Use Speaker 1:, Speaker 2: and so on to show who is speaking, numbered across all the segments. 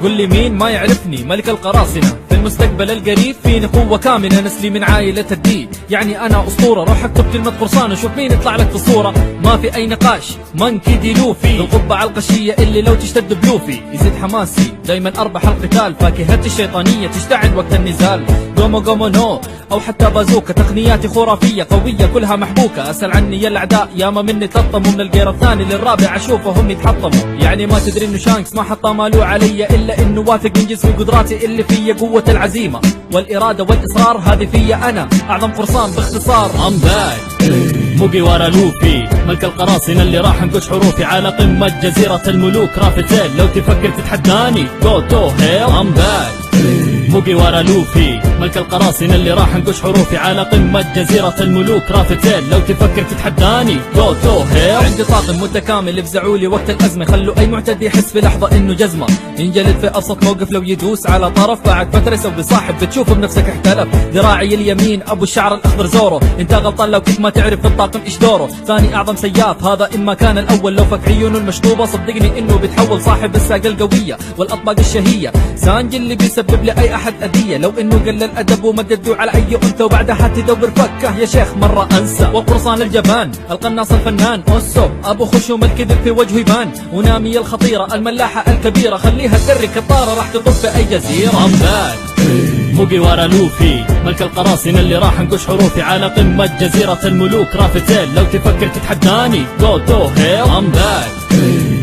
Speaker 1: قل لي مين ما يعرفني؟ ملك القراصنة في المستقبل القريب، فيني قوة كاملة، نسلي من عائلة الدي، يعني أنا أسطورة. روح اكتب كلمة قرصان وشوف مين يطلع لك في الصورة. ما في أي نقاش، مانكي دي لوفي، القبعة القشية اللي لو تشتد بلوفي. يزيد حماسي دايما أربح القتال، فاكهتي الشيطانية تشتعل وقت النزال. قومو قومو نو أو حتى بازوكا، تقنياتي خرافية قوية كلها محبوكة. أسأل عني يا الأعداء ياما مني تطموا، من الجير الثاني للرابع أشوفهم يتحطموا. يعني ما تدري إنه شانكس ما حط مالو علي، إلا إنه واثق ينجز في قدراتي اللي فيا. قوة العزيمة والإرادة والإصرار هذه فيا أنا، أعظم قرصان باختصار. I'm back موجي ورا لوفي، ملك القراصنة اللي راح انقش حروفي على قمة جزيرة الملوك. رافتيل لو تفكر تتحداني جو تو هيل. I'm back موجي ورا لوفي، ملك القراصنة اللي راح انقش حروفي على قمة جزيرة الملوك. رافتيل لو تفكر تتحداني جو تو هيل. عندي طاقم متكامل يفزعوا لي وقت الأزمة، خلوا أي معتدي يحس في لحظة إنه جزمة. ينجلد في أبسط موقف لو يدوس على طرف، بعد فترة يسوي صاحب بتشوف بنفسك احتلف. ذراعي اليمين أبو الشعر الأخضر زورو، أنت غلطان لو كنت ما تعرف في الطاقم إيش دوره. ثاني أعظم سياف هذا إما كان الأول، لو فك عيونه المشطوبة صدقني إنه بيتحول صاحب الساقة القوية والأطباق الشهية. سانجي اللي بيسبب لأي أحد أذية، لو إنه قل الأدب ومدده على أي أنثى وبعدها تدور فكه يا شيخ مرة أنسى. وقرصان الجبان القناص الفنان أوسو، أبو خشوم الكذب في وجهه يبان. ونامي الخطيرة الملاحة الكبيرة، خليها تدري كطارة راح تطب في أي جزيرة. I'm back موجي ورا لوفي، ملك القراصنة اللي راح انقش حروفي على قمة جزيرة الملوك. رافتيل لو تفكر تتحداني جو تو هيل. I'm back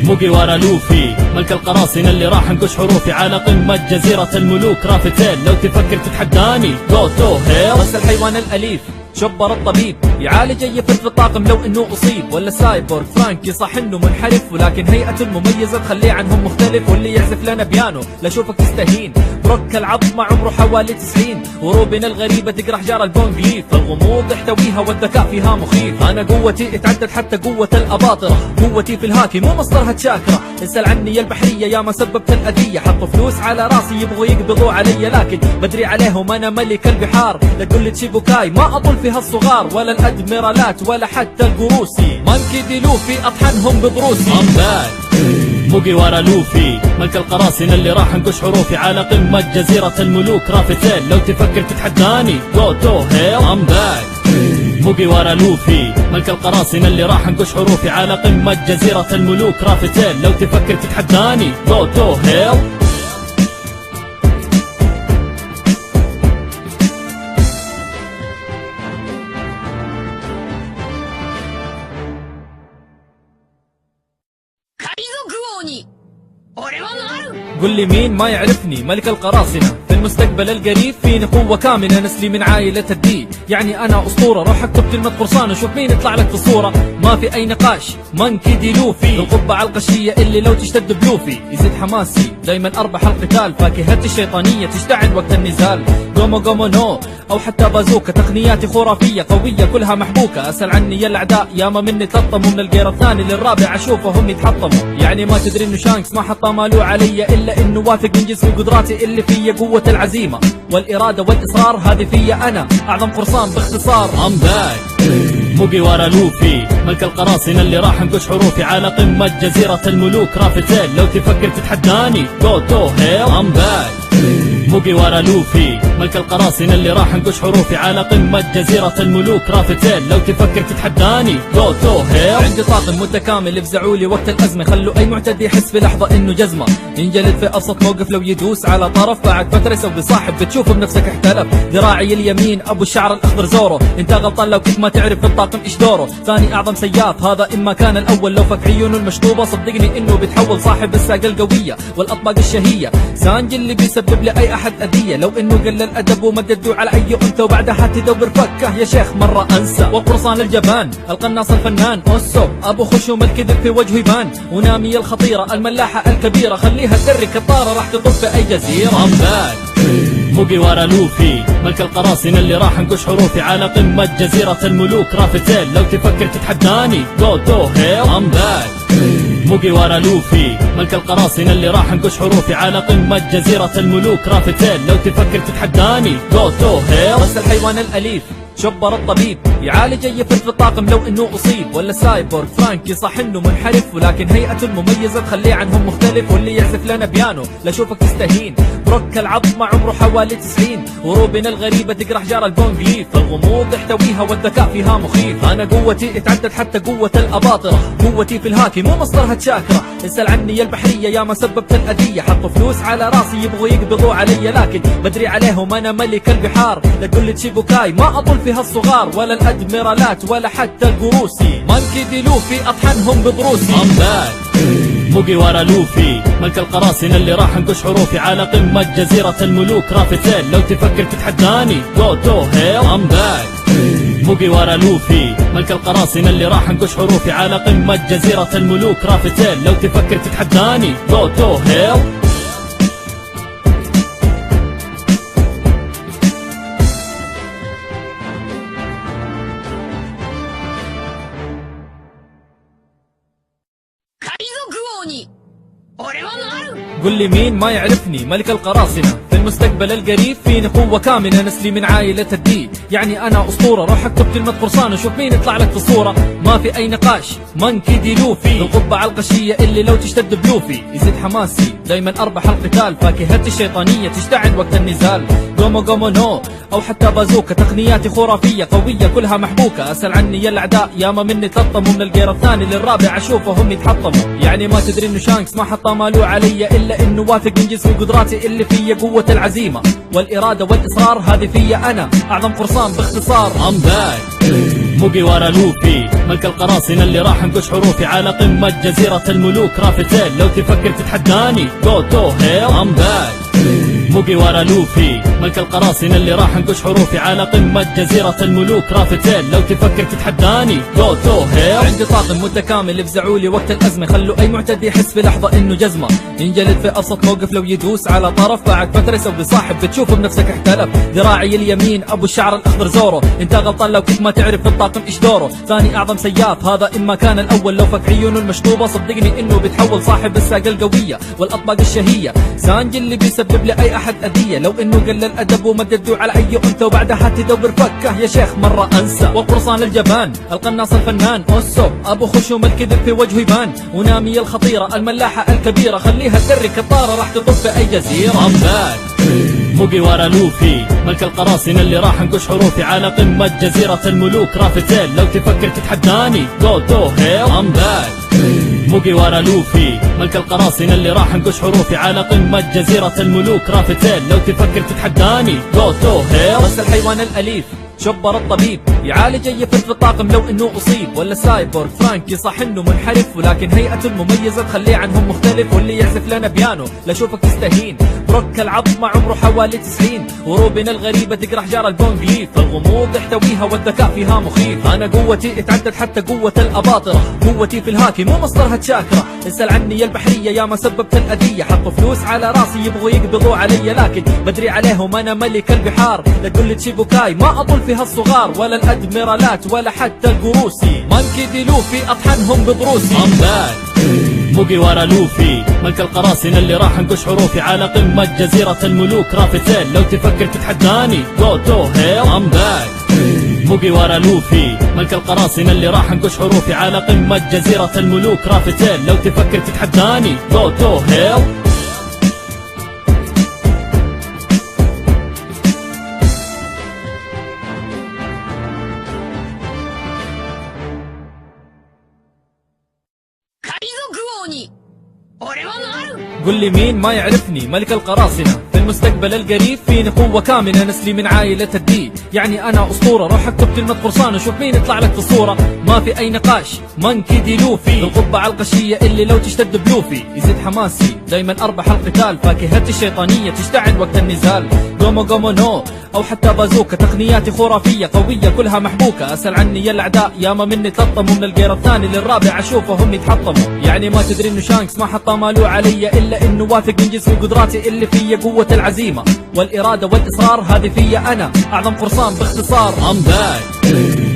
Speaker 1: موجي ورا لوفي، ملك القراصنة اللي راح انقش حروفي على قمة جزيرة الملوك. رافتيل لو تفكر تتحداني جو تو هيل. بس الحيوان الأليف شبر الطبيب، يعالج اي فرد في الطاقم لو انه اصيب. ولا سايبورغ فرانكي صح انه منحرف، ولكن هيئته المميزة تخليه عنهم مختلف. واللي يعزف لنا بيانو لا شوفك تستهين. بروك العظمة عمره حوالي 90، وروبن الغريبة تقرح جار البونج ليف. الغموض يحتويها والذكاء فيها مخيف. انا قوتي اتعدت حتى قوة الاباطرة، قوتي في الهاكي مو مصدرها تشاكرة. اسأل عني يا البحرية يا ما سببت الأذية، حطوا فلوس على راسي يبغوا يقبضوا علي، لكن بدري عليهم انا ملك البحار. لا تقول لي تشيبوكاي ما اطل فيها الصغار، ولا الادميرالات ولا حتى القروسي. مانكي دي لوفي اطحنهم بضروسي. I'm back موجي ورا لوفي، ملك القراصنة اللي راح انقش حروفي على قمة جزيرة الملوك. رافتيل لو تفكر تتحداني جو تو هيل. I'm back موجي ورا لوفي، ملك القراصنة اللي راح انقش حروفي على قمة جزيرة الملوك. رافتيل لو تفكر تتحداني جو تو هيل. قل لي مين ما يعرفني؟ ملك القراصنة في المستقبل القريب، فيني قوة كاملة، نسلي من عائلة الدي، يعني أنا أسطورة. روح اكتب كلمة قرصان وشوف مين يطلع لك في الصورة. ما في أي نقاش، مانكي دي لوفي، القبعة القشية اللي لو تشتد بلوفي. يزيد حماسي دايما أربح القتال، فاكهتي الشيطانية تشتعل وقت النزال. قومو قومو نو أو حتى بازوكا، تقنياتي خرافية قوية كلها محبوكة. أسأل عني يا الأعداء ياما مني تطموا، من الجير الثاني للرابع أشوفهم يتحطموا. يعني ما تدري إنه شانكس ما حط مالو علي، إلا إنه واثق ينجز في قدراتي اللي فيا. قوة العزيمة والإرادة والإصرار هذه فيا أنا، أعظم قرصان باختصار. I'm back موجي ورا لوفي، ملك القراصنة اللي راح انقش حروفي على قمة جزيرة الملوك. رافتيل لو تفكر تتحداني جو تو هيل. I'm back موجي ورا لوفي، ملك القراصنة اللي راح انقش حروفي على قمة جزيرة الملوك. رافتيل لو تفكر تتحداني جو تو هيل. عندي طاقم متكامل يفزعوا لي وقت الأزمة، خلوا أي معتدي يحس في لحظة إنه جزمة. ينجلد في أبسط موقف لو يدوس على طرف، بعد فترة يسوي صاحب بتشوف بنفسك احتلف. ذراعي اليمين أبو الشعر الأخضر زورو، أنت غلطان لو كنت ما تعرف في الطاقم إيش دوره. ثاني أعظم سياف هذا إما كان الأول، لو فك عيونه المشطوبة صدقني إنه بيتحول صاحب الساقة القوية والأطباق الشهية. سانجي اللي بيسبب لأي أحد أذية، لو إنه قل الأدب ومدده على أي أنثى وبعدها تدور فكه يا شيخ مرة أنسى. وقرصان الجبان القناص الفنان أوسو، أبو خشوم الكذب في وجهه يبان. ونامي الخطيرة الملاحة الكبيرة، خليها تدري كطارة راح تطب في أي جزيرة. I'm back موجي ورا لوفي، ملك القراصنة اللي راح انقش حروفي على قمة جزيرة الملوك. رافتيل لو تفكر تتحداني جو تو هيل. I'm back موجي ورا لوفي، ملك القراصنة اللي راح انقش حروفي على قمة جزيرة الملوك. رافتيل لو تفكر تتحداني جو تو هيل. بس الحيوان الأليف شبر الطبيب، يعالج اي فرد في الطاقم لو انه اصيب. ولا سايبورغ فرانكي صح انه منحرف ولكن هيئته المميزة تخليه عنهم مختلف. واللي يعزف لنا بيانو لا شوفك تستهين. بروك العظمة عمره حوالي 90 وروبن الغريبة تقرح جار البونج ليف. الغموض يحتويها والذكاء فيها مخيف. انا قوتي اتعدت حتى قوة الاباطرة. قوتي في الهاكي مو مصدرها تشاكرة. اسأل عني يا البحرية يا ما سببت الأذية. حطوا فلوس على راسي يبغوا يقبضوا علي لكن بدري عليهم انا ملك البحار. لا تقول لي تشيبوكاي ما اطل فيها الصغار ولا الادميرالات ولا حتى القروسي. مانكي دي لوفي اطحنهم بضروسي. موجي ورا لوفي ملك القراصنة اللي راح انقش حروفي على قمة جزيرة الملوك رافتين. لو تفكر تتحداني جو تو هيل ام باك. موجي ورا لوفي ملك القراصنة اللي راح انقش حروفي على قمة جزيرة الملوك رافتين. لو تفكر تتحداني جو تو هيل. قل لي مين ما يعرفني ملك القراصنة في المستقبل القريب فيني قوة كامنة. نسلي من عائلة الدي يعني أنا أسطورة. روح اكتب كلمة قرصان وشوف مين يطلع لك في الصورة. ما في أي نقاش مانكي دي لوفي. القبعة القشية اللي لو تشتد بلوفي يزيد حماسي. دايما أربح القتال فاكهتي الشيطانية تشتعل وقت النزال. قومو قومو نو أو حتى بازوكا تقنياتي خرافية قوية كلها محبوكة. أسأل عني يا الأعداء يا ما مني تلطموا. من الجير الثاني للرابع أشوفهم يتحطموا. يعني ما تدري إنه شانكس ما حط مالو علي إلا إنه واثق إنجز في قدراتي اللي فيا. قوة العزيمة والإرادة والإصرار هذه فيا أنا أعظم قرصان باختصار. I'm back. موجي ورا لوفي ملك القراصنة اللي راح انقش حروفي على قمة جزيرة الملوك رافتين. لو تفكر تتحداني جو تو هيل I'm back. موجي ورا لوفي ملك القراصنة اللي راح انقش حروفي على قمة جزيرة الملوك رافتين. لو تفكر تتحداني جو تو هيل. عندي طاقم متكامل افزعوا لي وقت الأزمة. خلوا أي معتدي يحس في لحظة إنه جزمة. ينجلد في أبسط موقف لو يدوس على طرف. بعد فترة يسوي صاحب بتشوف بنفسك احتلف. ذراعي اليمين أبو الشعر الأخضر زورو. أنت غلطان لو كنت ما تعرف في الطاقم إيش دوره. ثاني أعظم سياف هذا إما كان الأول. لو فك عيونه المشطوبة صدقني إنه بتحول صاحب الساقة القوية والأطباق الشهية. سانجي اللي بيسبب لأي أحد أذية. لو إنه قل الأدب ومد يده على أي أنثى وبعدها تدور فكه يا شيخ مرة أنسى. والقرصان الجبان القناص الفنان أوسو أبو خشوم الكذب في وجهه يبان. ونامي الخطيرة الملاحة الكبيرة خليها تدري كطارة راح تطب في أي جزيرة. I'm back. موجي ورا لوفي ملك القراصنة اللي راح انقش حروفي على قمة جزيرة الملوك رافتين. لو تفكر تتحداني جو تو هيل I'm back. موجي ورا لوفي ملك القراصنة اللي راح انقش حروفي على قمة جزيرة الملوك رافتين. لو تفكر تتحداني جو تو هيل. بس الحيوان الأليف شبر الطبيب يعالج اي فرد في الطاقم لو انه اصيب. ولا سايبورغ فرانكي صح انه منحرف ولكن هيئته المميزة تخليه عنهم مختلف. واللي يعزف لنا بيانو لا شوفك تستهين. بروك العظمة عمره حوالي 90 وروبن الغريبة تقرح جار البونج ليف. الغموض يحتويها والذكاء فيها مخيف. انا قوتي اتعدت حتى قوة الاباطرة. قوتي في الهاكي مو مصدرها تشاكرة. اسأل عني يا البحرية يا ما سببت الأذية. حطوا فلوس على راسي يبغوا يقبضوا علي لكن بدري عليهم انا ملك البحار. لا تقول لي تشيبوكاي ما اطل فيها الصغار ولا الادميرالات ولا حتى القروسي. مانكي دي لوفي اطحنهم بضروسي. I'm back. موجي ورا لوفي ملك القراصنة اللي راح انقش حروفي على قمة جزيرة الملوك رافتين. لو تفكر تتحداني جو تو هيل I'm back. موجي ورا لوفي ملك القراصنة اللي راح انقش حروفي على قمة جزيرة الملوك رافتين. لو تفكر تتحداني جو تو هيل. قل لي مين ما يعرفني ملك القراصنة في المستقبل القريب فيني قوة كامنة. نسلي من عائلة الدي يعني أنا أسطورة. روح اكتب كلمة قرصان وشوف مين يطلع لك في الصورة. ما في أي نقاش مانكي دي لوفي. القبعة القشية اللي لو تشتد بلوفي يزيد حماسي. دايما أربح القتال فاكهتي الشيطانية تشتعل وقت النزال. قومو قومو نو أو حتى بازوكا تقنياتي خرافية قوية كلها محبوكة. أسأل عني يا الأعداء يا ما مني تلطموا. من الجير الثاني للرابع أشوفهم يتحطموا. يعني ما تدري إنه شانكس ما حط مالو علي إلا إنه واثق إنجز في قدراتي اللي فيا. قوة العزيمة والإرادة والإصرار هذه فيا أنا أعظم قرصان باختصار. I'm back.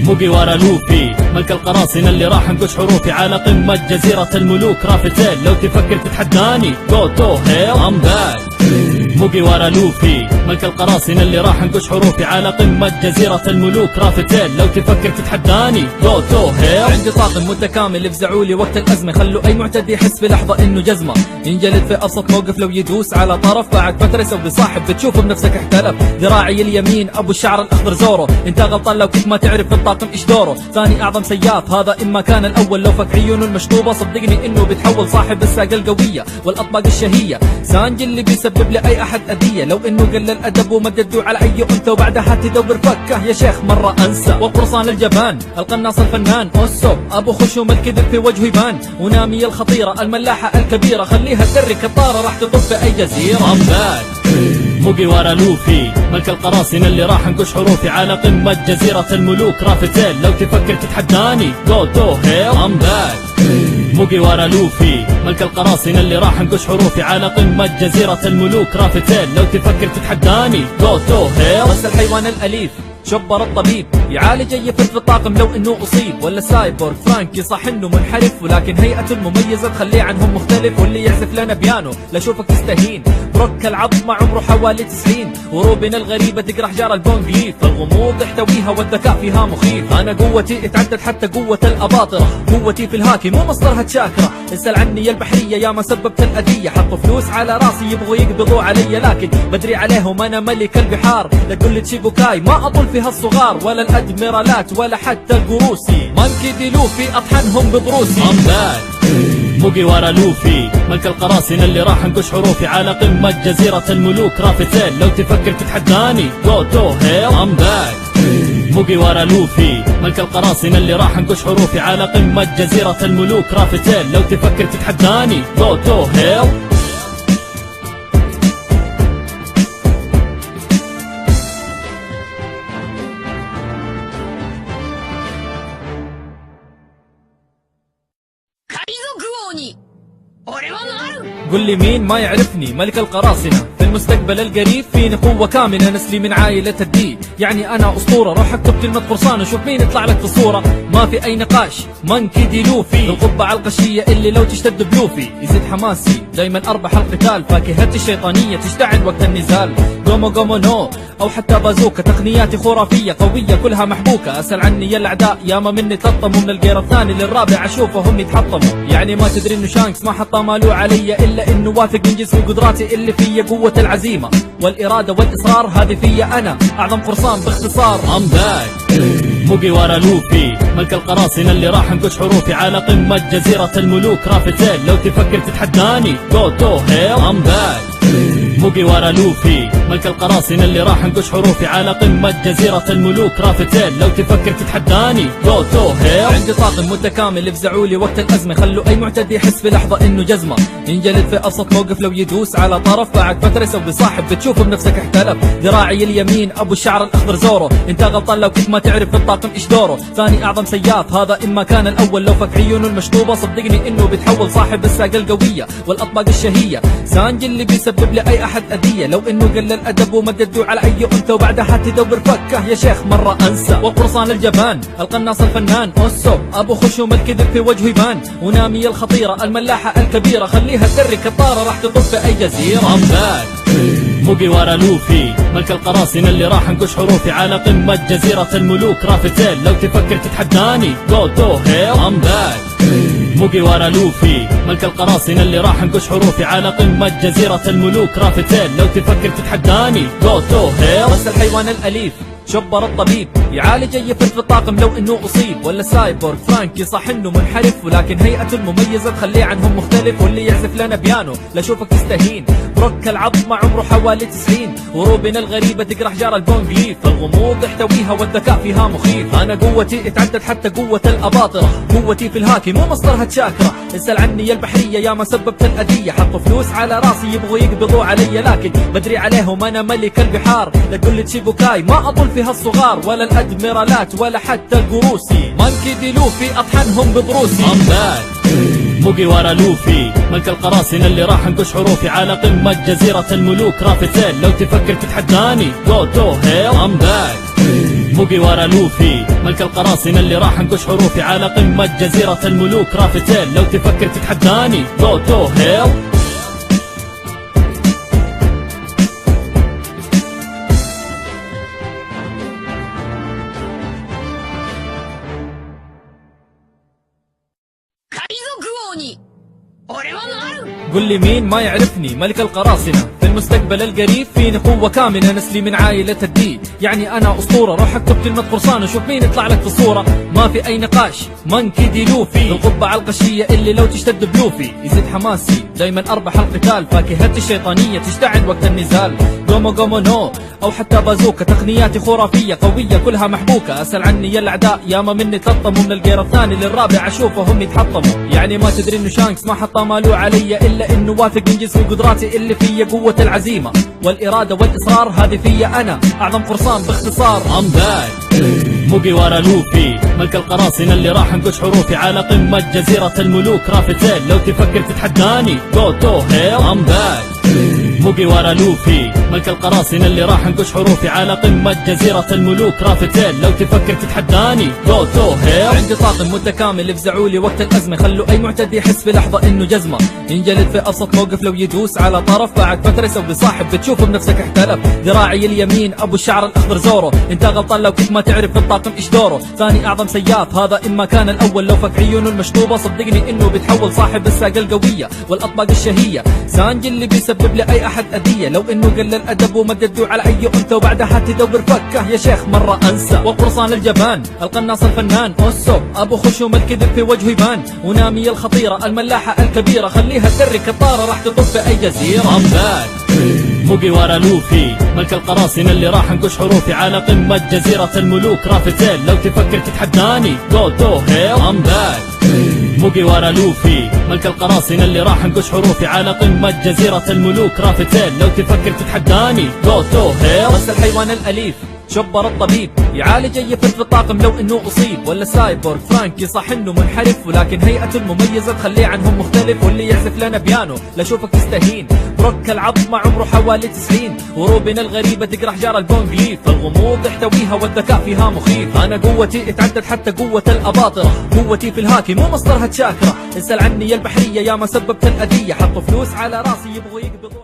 Speaker 1: موجي ورا لوفي ملك القراصنة اللي راح انقش حروفي على قمة جزيرة الملوك رافتين. لو تفكر تتحداني جو تو هيل I'm back. موجي ورا لوفي ملك القراصنة اللي راح انقش حروفي على قمة جزيرة الملوك رافتين. لو تفكر تتحداني جو تو هيل. عندي طاقم متكامل افزعوا لي وقت الأزمة، خلوا أي معتدي يحس في لحظة إنه جزمة، ينجلد في أبسط موقف لو يدوس على طرف، بعد فترة يسوي صاحب بتشوف بنفسك احتلف. ذراعي اليمين أبو الشعر الأخضر زورو، أنت غلطان لو كنت ما تعرف في الطاقم إيش دوره. ثاني أعظم سياف هذا إما كان الأول، لو فك عيونه المشطوبة صدقني إنه بتحول صاحب الساقة القوية والأطباق الشهية. سانجي اللي بيسبب لأي أحد أذية، لو إنه قل الأدب ومددوا على أي أنثى وبعدها تدور فكه يا شيخ مرة أنسى. والقرصان الجبان القناص الفنان أوسو أبو خشوم الكذب في وجهه يبان، ونامي الخطيرة الملاحة الكبيرة خليها تدري كطارة راح تطب في أي جزيرة. موجي ورا لوفي ملك القراصنة اللي راح انقش حروفي على قمة جزيرة الملوك رافتين. لو تفكر تتحداني جو تو هيل I'm back. موجي ورا لوفي ملك القراصنة اللي راح انقش حروفي على قمة جزيرة الملوك رافتين. لو تفكر تتحداني جو تو هيل. بس الحيوان الأليف شبر الطبيب يعالج اي فرد في الطاقم لو انه اصيب، ولا سايبورغ فرانكي صح انه منحرف ولكن هيئته المميزه تخليه عنهم مختلف، واللي يعزف لنا بيانو لا شوفك تستهين. بروك العظمه عمره حوالي 90، وروبن الغريبه تقرا حجار البونج ليف، الغموض يحتويها والذكاء فيها مخيف. انا قوتي اتعدت حتى قوه الاباطره، قوتي في الهاكي مو مصدرها تشاكره. اسال عني يا البحريه يا ما سببت الاذيه، حطوا فلوس على راسي يبغوا يقبضوا علي لكن بدري عليهم انا ملك البحار. لا تقول لي تشيبوكاي ما اطول فيها الصغار، ولا الادميرالات ولا حتى القروسي، مانكي دي لوفي اطحنهم بضروسي. موجي ورا لوفي ملك القراصنة اللي راح انقش حروفي على قمة جزيرة الملوك رافتين. لو تفكر تتحداني جو تو هيل I'm back. موجي ورا لوفي ملك القراصنة اللي راح انقش حروفي على قمة جزيرة الملوك رافتين. لو تفكر تتحداني جو تو هيل. قل لي مين ما يعرفني ملك القراصنة، في المستقبل القريب فيني قوة كاملة، نسلي من عائلة الدي يعني أنا أسطورة. روح اكتب كلمة قرصان وشوف مين يطلع لك في الصورة، ما في أي نقاش مانكي دي لوفي. القبعة القشية اللي لو تشتد بلوفي يزيد حماسي، دايما أربح القتال، فاكهتي الشيطانية تشتعل وقت النزال. قومو قومو نو أو حتى بازوكا، تقنياتي خرافية قوية كلها محبوكة. أسأل عني يا الأعداء ياما مني تلطموا، من الجير الثاني للرابع أشوفهم يتحطموا. يعني ما تدري إنه شانكس ما حط مالو علي، إلا إنه واثق من جسمي قدراتي اللي فيا قوة العزيمة والإرادة والإصرار، هذه فيا أنا أعظم قرصان باختصار I'm back. موجي ورا لوفي ملك القراصنة اللي راح انقش حروفي على قمة جزيرة الملوك رافتين. لو تفكر تتحداني جو تو هيل I'm back. موجي ورا لوفي ملك القراصنة اللي راح انقش حروفي على قمة جزيرة الملوك رافتين. لو تفكر تتحداني جو تو هيل. عندي طاقم متكامل افزعوا لي وقت الأزمة، خلوا أي معتدي يحس في لحظة إنه جزمة، ينجلد في أبسط موقف لو يدوس على طرف، بعد فترة يسوي صاحب بتشوف بنفسك احتلف. ذراعي اليمين أبو الشعر الأخضر زورو، أنت غلطان لو كنت ما تعرف في الطاقم إيش دوره. ثاني أعظم سياف هذا إما كان الأول، لو فك عيونه المشطوبة صدقني إنه بتحول صاحب الساقة القوية والأطباق الشهية. سانجي اللي بيسبب لأي أحد أذية، لو إنه قل الأدب ومددوا على أي أنثى وبعدها تدور فكه يا شيخ مرة أنسى. والقرصان الجبان القناص الفنان أوسو أبو خشوم الكذب في وجهه يبان، ونامي الخطيرة الملاحة الكبيرة خليها تدري كطارة راح تطب في أي جزيرة. I'm back. موجي ورا لوفي ملك القراصنة اللي راح انقش حروفي على قمة جزيرة الملوك رافتين. لو تفكر تتحداني جو تو هيل I'm back. موجي ورا لوفي ملك القراصنة اللي راح انقش حروفي على قمة جزيرة الملوك رافتين. لو تفكر تتحداني جو تو هيل. بس الحيوان الأليف شبر الطبيب يعالج اي فرد في الطاقم لو انه اصيب، ولا سايبورغ فرانكي صح انه منحرف ولكن هيئته المميزه تخليه عنهم مختلف، واللي يعزف لنا بيانو لا شوفك تستهين. بروك العظمه عمره حوالي 90، وروبن الغريبه تقرا حجار البونج ليف، الغموض يحتويها والذكاء فيها مخيف. انا قوتي اتعدت حتى قوه الاباطره، قوتي في الهاكي مو مصدرها تشاكره. اسال عني يا البحريه يا ما سببت الاذيه، حطوا فلوس على راسي يبغوا يقبضوا علي لكن بدري عليهم انا ملك البحار. لا تقول لي تشيبوكاي ما اطول فيها الصغار، ولا الادميرالات ولا حتى القروسي، مانكي دي لوفي اطحنهم بضروسي. I'm back. موجي ورا لوفي ملك القراصنة اللي راح انقش حروفي على قمة جزيرة الملوك رافتين. لو تفكر تتحداني جو تو هيل I'm back. موجي ورا لوفي ملك القراصنة اللي راح انقش حروفي على قمة جزيرة الملوك رافتين. لو تفكر تتحداني جو تو هيل. قل لي مين ما يعرفني ملك القراصنة في المستقبل القريب فيني قوة كاملة نسلي من عائلة الدين يعني أنا أسطورة روح اكتب كلمة قرصان وشوف مين يطلع لك في الصورة ما في أي نقاش منكدي لوفي القبعة القشية اللي لو تشتد بلوفي يزيد حماسي دايما أربح القتال فاكهتي الشيطانية تشتعل وقت النزال قومو قومو نو أو حتى بازوكا تقنياتي خرافية قوية كلها محبوكة أسأل عني يا الأعداء ياما مني تلطموا من الجير الثاني للرابع أشوفهم يتحطموا يعني ما تدري إنه شانكس ما حط مالو علي إلا إنه واثق من جنس قدراتي اللي فيا قوة العزيمة والإرادة والإصرار هذه فيا أنا أعظم قرصان باختصار I'm back موجي ورا لوفي ملك القراصنة اللي راح انقش حروفي على قمة جزيرة الملوك رافتيل لو تفكر تتحداني جو تو هيل I'm back موجي ورا لوفي ملك القراصنة اللي راح انقش حروفي على قمة جزيرة الملوك رافتيل لو تفكر تتحداني جو تو هيل عندي طاقم متكامل افزعوا لي وقت الأزمة خلوا أي معتدي يحس في لحظة إنه جزمة ينجلد في أبسط موقف لو يدوس على طرف بعد فترة يسوي صاحب بتشوفه بنفسك احتلف ذراعي اليمين أبو الشعر الأخضر زورو انت غلطان لو كنت ما تعرف في الطاقم إيش دوره ثاني أعظم سياف هذا إما كان الأول لو فك عيونه المشطوبة صدقني إنه بيتحول صاحب الساقة القوية والأطباق الشهية سانجي اللي بيسبب لأي أحد أذية لو إنه قل الأدب ومدده على أي أنثى وبعدها تدور فكه يا شيخ مرة أنسى وقرصان الجبان القناص الفنان أوسو أبو خشوم الكذب في وجهه يبان ونامي الخطيرة الملاحة الكبيرة خليها تدري كطارة راح تطف في أي جزيرة I'm back موجي ورا لوفي ملك القراصنة اللي راح انقش حروفي على قمة جزيرة الملوك رافتيل لو تفكر تتحداني جو تو هيل I'm back موجي ورا لوفي ملك القراصنة اللي راح انقش حروفي على قمة جزيرة الملوك رافتيل لو تفكر تتحداني جو تو هيل بس الحيوان الأليف شبر الطبيب يعالج اي فرد في الطاقم لو انه اصيب ولا سايبورغ فرانكي صح انه منحرف ولكن هيئته المميزه تخليه عنهم مختلف واللي يعزف لنا بيانو لا شوفك تستهين بروك العظم عمره حوالي 90 وروبن الغريبه تقرا حجار البونج ليف الغموض يحتويها والذكاء فيها مخيف انا قوتي اتعدت حتى قوه الاباطره قوتي في الهاكي مو مصدرها تشاكره اسال عني يا البحريه يا ما سببت الاذيه حطوا فلوس على راسي يبغوا يقبضوا